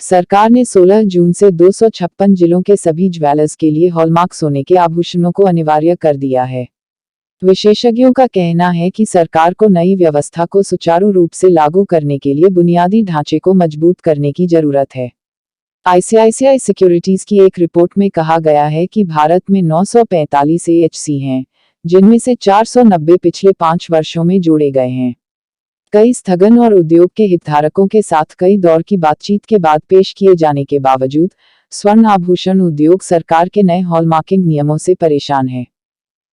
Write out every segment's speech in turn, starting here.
सरकार ने 16 जून से 256 जिलों के सभी ज्वेलर्स के लिए हॉलमार्क सोने के आभूषणों को अनिवार्य कर दिया है। विशेषज्ञों का कहना है कि सरकार को नई व्यवस्था को सुचारू रूप से लागू करने के लिए बुनियादी ढांचे को मजबूत करने की जरूरत है। आईसीआईसीआई सिक्योरिटीज की एक रिपोर्ट में कहा गया है कि भारत में 945 AHC हैं, जिनमें से 490 पिछले 5 वर्षों में जोड़े गए हैं। कई स्थगन और उद्योग के हितधारकों के साथ कई दौर की बातचीत के बाद पेश किए जाने के बावजूद स्वर्ण आभूषण उद्योग सरकार के नए हॉलमार्किंग नियमों से परेशान है।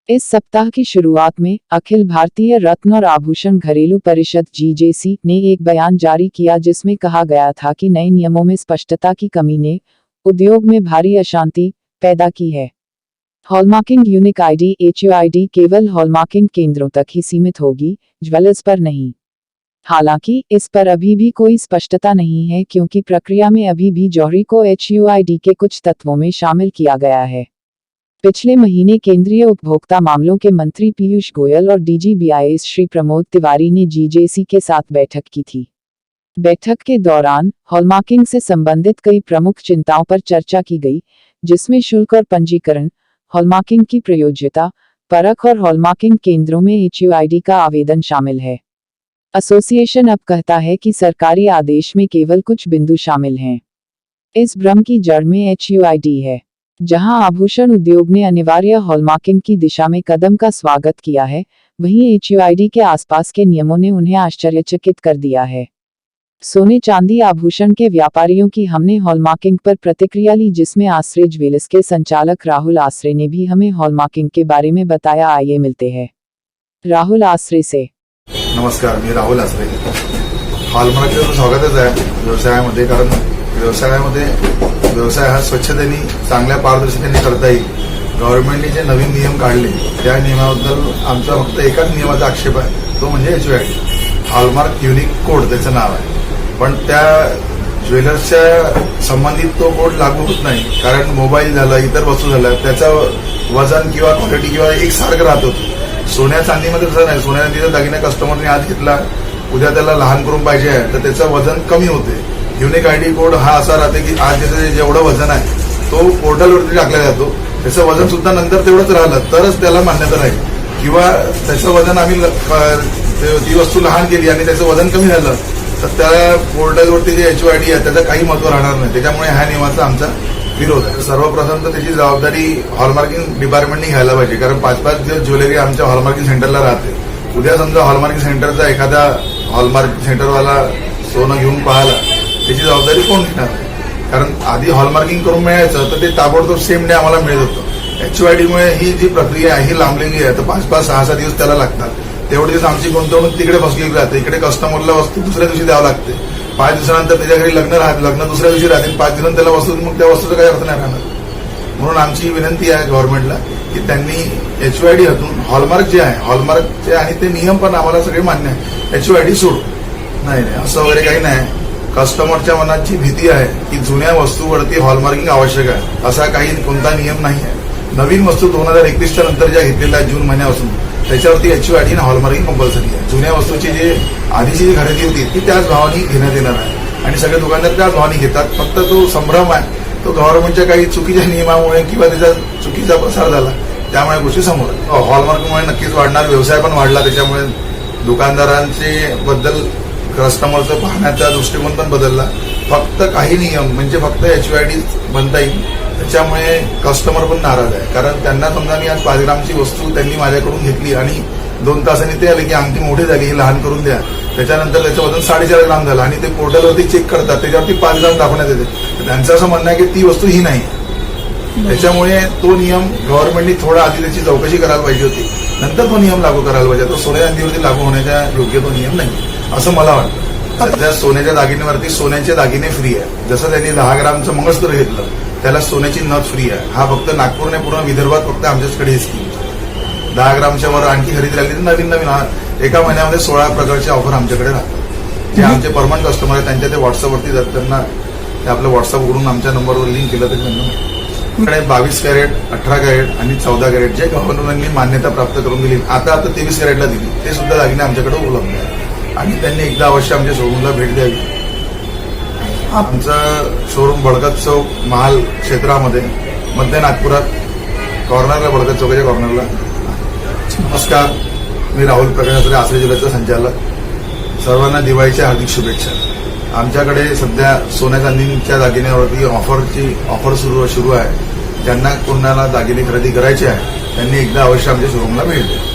इस सप्ताह की शुरुआत में अखिल भारतीय रत्न और आभूषण घरेलू परिषद (GJC) ने एक बयान जारी किया जिसमें कहा गया था कि नए नियमों में स्पष्टता की कमी ने उद्योग में भारी अशांति पैदा की है। हॉलमार्किंग यूनिक आईडी (HUID) केवल हॉलमार्किंग केंद्रों तक ही सीमित होगी, ज्वेलर्स पर नहीं। हालांकि इस पर अभी भी कोई स्पष्टता नहीं है क्योंकि प्रक्रिया में अभी भी जौहरी को HUID के कुछ तत्वों में शामिल किया गया है। पिछले महीने केंद्रीय उपभोक्ता मामलों के मंत्री पीयूष गोयल और DG BIS श्री प्रमोद तिवारी ने GJC के साथ बैठक की थी। बैठक के दौरान हॉलमार्किंग से संबंधित कई प्रमुख चिंताओं पर चर्चा की गई, जिसमें शुल्क और पंजीकरण, हॉलमार्किंग की प्रयोज्यता, परख और हॉलमार्किंग केंद्रों में HUID का आवेदन शामिल है। एसोसिएशन अब कहता है कि सरकारी आदेश में केवल कुछ बिंदु शामिल हैं। इस भ्रम की जड़ में HUID है। जहां आभूषण उद्योग ने अनिवार्य हॉलमार्किंग की दिशा में कदम का स्वागत किया है, वहीं HUID के आसपास के नियमों ने उन्हें आश्चर्यचकित कर दिया है। सोने चांदी आभूषण के व्यापारियों की हमने हॉलमार्किंग पर प्रतिक्रिया ली, जिसमें आश्रय ज्वेलर्स के संचालक राहुल आश्रय ने भी हमें हॉलमार्किंग के बारे में बताया। आइए मिलते हैं राहुल आश्रय से। नमस्कार, मी राहुल आसरे। हॉलमार्कचं स्वागतच आहे व्यवसायामध्ये, कारण व्यवसाय हा स्वच्छतेने चांगल्या पारदर्शकतेने करता येईल। गव्हर्नमेंटने जे नवीन नियम काढले त्या नियमाबद्दल आमचा फक्त एकाच नियमाचा आक्षेप आहे, तो म्हणजे HUID हॉलमार्क युनिक कोड त्याचं नाव आहे। पण त्या ज्वेलर्सच्या संबंधित तो कोड लागू होत नाही, कारण मोबाईल झाला, इतर वस्तू झाल्या, त्याचं वजन किंवा क्वालिटी किंवा एकसारखं राहत होतं। सोन्या चांदीमध्ये तसं नाही। सोन्या चांदीचा दागिना कस्टमरने आज घेतला, उद्या त्याला लहान करून पाहिजे आहे तर त्याचं वजन कमी होते। युनिक आयडी कोड हा असा राहते की आज त्याचं जेवढं वजन आहे तो पोर्टलवरती टाकला जातो, त्याचं वजन सुद्धा नंतर तेवढंच राहिलं तरच त्याला मान्यता राहील, किंवा त्याचं वजन आम्ही ती वस्तू लहान केली आणि त्याचं वजन कमी झालं तर त्या पोर्टलवरती जे HUID आहे त्याचं काही महत्व राहणार नाही। त्याच्यामुळे ह्या नियमाचा आमचा विरोध आहे। सर्वप्रथम तर त्याची जबाबदारी हॉलमार्किंग डिपार्टमेंटने घ्यायला पाहिजे, कारण 5-5 दिवस ज्वेलरी आमच्या हॉलमार्किंग सेंटरला राहते। उद्या समजा हॉलमार्किंग सेंटरचा एखादा हॉलमार्किंग सेंटरवाला सोनं घेऊन पाहिला, त्याची जबाबदारी कोण घेणार? कारण आधी हॉलमार्किंग करून मिळायचं तर ते ताबडतोब सेम डे आम्हाला मिळत होतं। HUIDमुळे ही जी प्रक्रिया आहे ही लांबलेली आहे, तर 5-5, 6-6 दिवस त्याला लागतात। तेवढे दिवस आमची गुंतवणूक तिकडे फसलेली राहते। इकडे कस्टमरला वस्तू दुसऱ्या दिवशी द्यावं लागते। 5 दिवसानंतर त्याच्या घरी लग्न दुसऱ्या दिवशी राहतील, 5 दिवसांनी त्याला वस्तू, मग त्या वस्तूचा काही अर्थ नाही राहणार। म्हणून आमची विनंती आहे गव्हर्नमेंटला की त्यांनी HUID हटून हॉलमार्क जे आहे, हॉलमार्कचे आणि ते नियम पण आम्हाला सगळे मान्य आहे, HUID सोडू नाही असं वगैरे काही नाही। कस्टमरच्या मनाची भीती आहे की जुन्या वस्तूवरती हॉलमार्किंग आवश्यक आहे, असा काही कोणता नियम नाही आहे। नवीन वस्तू 2021च्या नंतर ज्या घेतलेल्या जून महिन्यापासून त्याच्यावरती HUID आणि हॉलमार्किंग कंपल्सरी आहे। जुन्या वस्तूची जी आधीची जी खरेदी होती ती त्याच भावाने घेण्यात येणार आहे आणि सगळे दुकानदार त्याच भावाने घेतात। फक्त तो संभ्रम आहे तो गव्हर्नमेंटच्या काही चुकीच्या नियमामुळे किंवा त्याचा चुकीचा प्रसार झाला, त्यामुळे गोष्टी समोर हॉलमार्कमुळे नक्कीच वाढणार, व्यवसाय पण वाढला। त्याच्यामुळे दुकानदारांचे बद्दल कस्टमरचं पाहण्याचा दृष्टिकोन पण बदलला। फक्त काही नियम म्हणजे फक्त HUID बनता येईल, त्याच्यामुळे कस्टमर पण नाराज आहे। कारण त्यांना समजा मी आज 5 ग्रामची वस्तू त्यांनी माझ्याकडून घेतली आणि 2 तासांनी ते आले की अंगठी मोठी झाली, ही लहान करून द्या। त्याच्यानंतर त्याचं वजन 4.5 ग्राम झालं आणि ते पोर्टलवरती चेक करतात, त्याच्यावरती 5 ग्राम दाखवण्यात येते। त्यांचं असं म्हणणं आहे की ती वस्तू ही नाही। त्याच्यामुळे तो नियम गव्हर्नमेंटनी थोडा आधी त्याची चौकशी करायला पाहिजे होती, नंतर तो नियम लागू करायला पाहिजे। तो सोन्या चांदीवरती लागू होण्याच्या योग्य तो नियम नाही असं मला वाटतं। सध्या सोन्याच्या दागिन्यावरती सोन्याचे दागिने फ्री आहे। जसं त्यांनी 10 ग्रामचं मंगळसूत्र घेतलं त्याला सोन्याची नथ फ्री आहे। हा फक्त नागपूरने पूर्ण विदर्भात फक्त आमच्याकडे ही स्कीम। 10 ग्रामच्या वर आणखी खरेदी राहिली तर नवीन एका महिन्यामध्ये 16 प्रकारचे ऑफर आमच्याकडे राहतात। जे आमचे परमनंट कस्टमर आहेत त्यांच्या ते व्हॉट्सअपवरती जातात, त्यांना ते आपलं व्हॉट्सअपवरून आमच्या नंबरवर लिंक केलं तर त्यांना 22 कॅरेट, 18 कॅरेट आणि 14 कॅरेट जे गव्हर्नमेंटने मान्यता प्राप्त करून दिली, आता 23 कॅरेटला दिली, ते सुद्धा दागिने आमच्याकडे उपलब्ध आहे आणि त्यांनी एकदा अवश्य आमच्या शोरूमला भेट द्यावी। आमचं शोरूम बळकत चौक महाल क्षेत्रामध्ये मध्य नागपुरात कॉर्नरला, बळकत चौकाच्या कॉर्नरला. नमस्कार, मी राहुल प्रकाश आसरे जिल्ह्याचा संचालक. सर्वांना दिवाळीच्या हार्दिक शुभेच्छा. आमच्याकडे सध्या सोन्या चांदीच्या दागिन्यावरती ऑफर सुरू आहे. ज्यांना कोणाला दागिने खरेदी करायचे आहे त्यांनी एकदा अवश्य आमच्या शोरूमला भेट द्या.